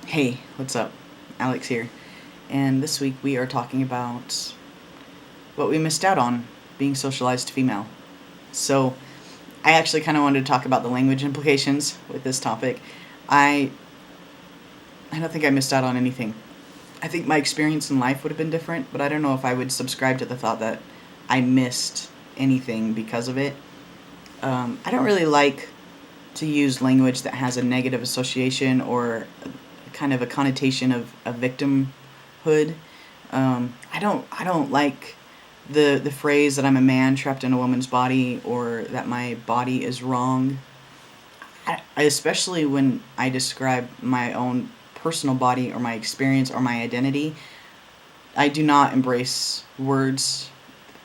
Hey, what's up? Alex here. And this week we are talking about what we missed out on being socialized female. So, I actually kind of wanted to talk about the language implications with this topic. I I don't think I missed out on anything. I think my experience in life would have been different, but I don't know if I would subscribe to the thought that I missed anything because of it. I don't really like to use language that has a negative association or kind of a connotation of victimhood. I don't like the phrase that I'm a man trapped in a woman's body or that my body is wrong. I especially when I describe my own personal body or my experience or my identity, I do not embrace words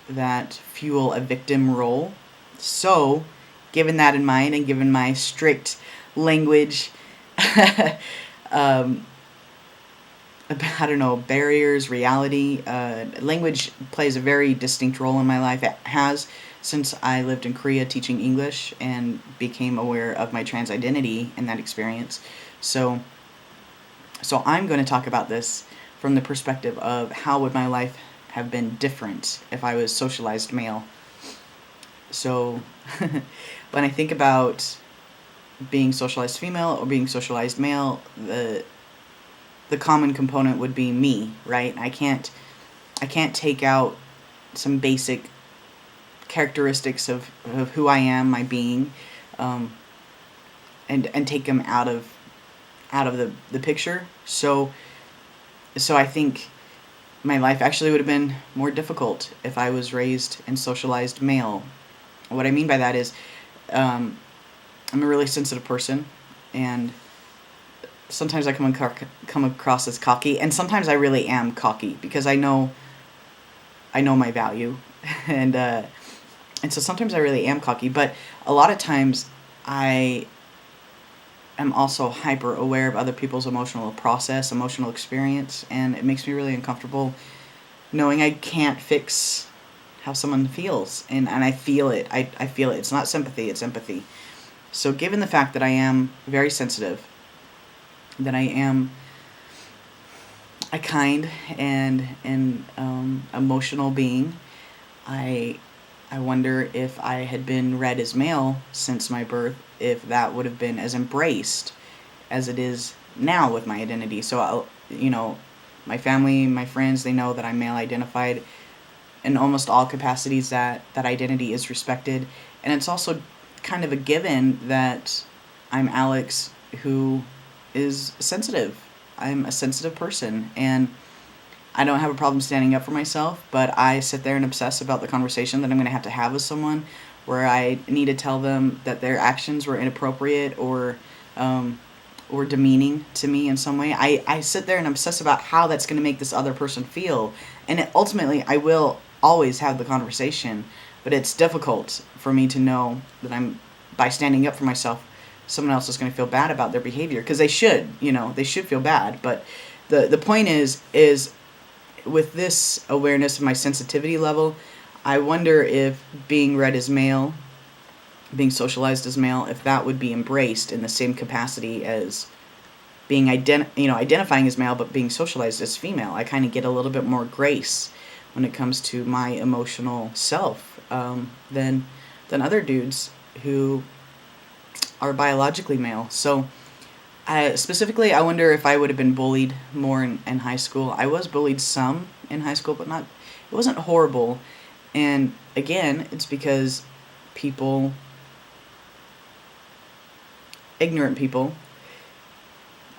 that fuel a victim role. So, given that in mind and given my strict language, um, I don't know, barriers, reality, language plays a very distinct role in my life. It has since I lived in Korea teaching English and became aware of my trans identity in that experience. So, so I'm going to talk about this from the perspective of how would my life have been different if I was socialized male. So, when I think about being socialized female or being socialized male, the common component would be me, right? I can't take out some basic characteristics of who I am, my being, um, and take them out of the picture. So I think my life actually would have been more difficult if I was raised and socialized male. What I mean by that is, um, I'm a really sensitive person, and sometimes I come across as cocky, and sometimes I really am cocky because I know my value, and and so sometimes I really am cocky, but a lot of times I am also hyper aware of other people's emotional process, emotional experience, and it makes me really uncomfortable knowing I can't fix how someone feels, and I feel it. I feel it. It's not sympathy, it's empathy. So given the fact that I am very sensitive, that I am a kind and emotional being, I I wonder if I had been read as male since my birth, if that would have been as embraced as it is now with my identity. So my family, my friends, they know that I'm male identified in almost all capacities. That identity is respected, and it's also kind of a given that I'm Alex who is sensitive. I'm a sensitive person, and I don't have a problem standing up for myself, but I sit there and obsess about the conversation that I'm going to have with someone, where I need to tell them that their actions were inappropriate um, or demeaning to me in some way. I sit there and obsess about how that's going to make this other person feel, and ultimately I will always have the conversation, but it's difficult for me to know that by standing up for myself, someone else is going to feel bad about their behavior, because they should feel bad, but the point is with this awareness of my sensitivity level, I wonder if being read as male, being socialized as male, if that would be embraced in the same capacity as being identifying as male but being socialized as female. I kind of get a little bit more grace when it comes to my emotional self, than other dudes who are biologically male. So specifically, I wonder if I would have been bullied more in high school. I was bullied some in high school, but not. It wasn't horrible. And again, it's because people, ignorant people,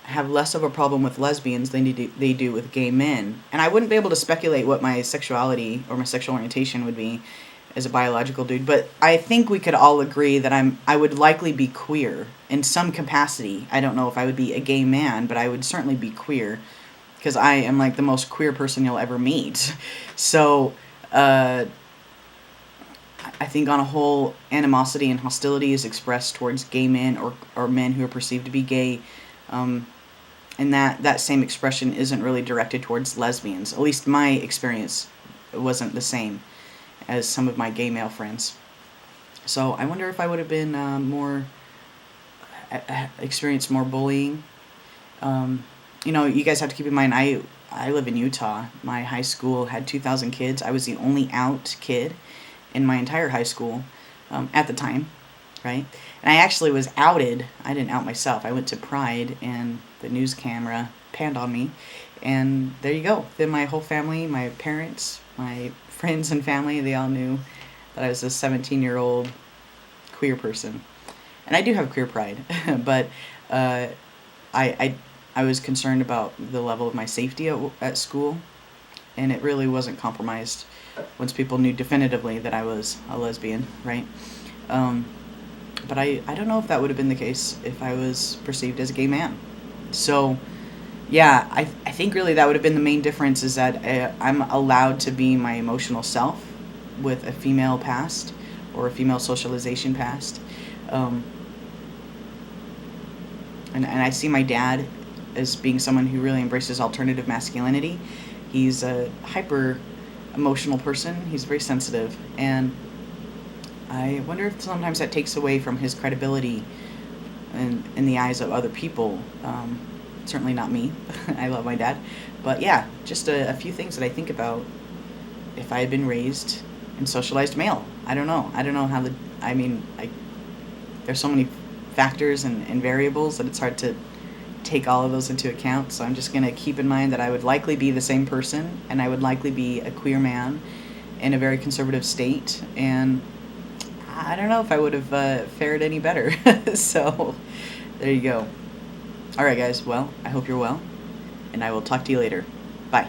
have less of a problem with lesbians than they do with gay men. And I wouldn't be able to speculate what my sexuality or my sexual orientation would be as a biological dude, but I think we could all agree that I would likely be queer in some capacity. I don't know if I would be a gay man, but I would certainly be queer, because I am like the most queer person you'll ever meet. So, I think on a whole, animosity and hostility is expressed towards gay men or men who are perceived to be gay. And that same expression isn't really directed towards lesbians. At least my experience wasn't the same as some of my gay male friends. So I wonder if I would have been experienced more bullying, um, You guys have to keep in mind, I live in Utah. My high school had 2,000 kids. I was the only out kid in my entire high school at the time, right? And I actually was outed. I didn't out myself. I went to Pride, and the news camera panned on me, and there you go. Then my whole family, my parents, my friends and family, they all knew that I was a 17-year-old queer person. And I do have queer pride, but uh, I, I was concerned about the level of my safety at school, and it really wasn't compromised once people knew definitively that I was a lesbian, right? Um, but I don't know if that would have been the case if I was perceived as a gay man. So, yeah, I think really that would have been the main difference, is that I'm allowed to be my emotional self with a female past or a female socialization past. Um, and I see my dad as being someone who really embraces alternative masculinity. He's a hyper emotional person. He's very sensitive, and I wonder if sometimes that takes away from his credibility in the eyes of other people. Certainly not me. I love my dad, but yeah, just a few things that I think about if I had been raised and socialized male. I don't know. I don't know how the. I mean, there's so many factors and variables that it's hard to take all of those into account. So I'm just going to keep in mind that I would likely be the same person, and I would likely be a queer man in a very conservative state. And I don't know if I would have fared any better. So there you go. All right, guys. Well, I hope you're well, and I will talk to you later. Bye.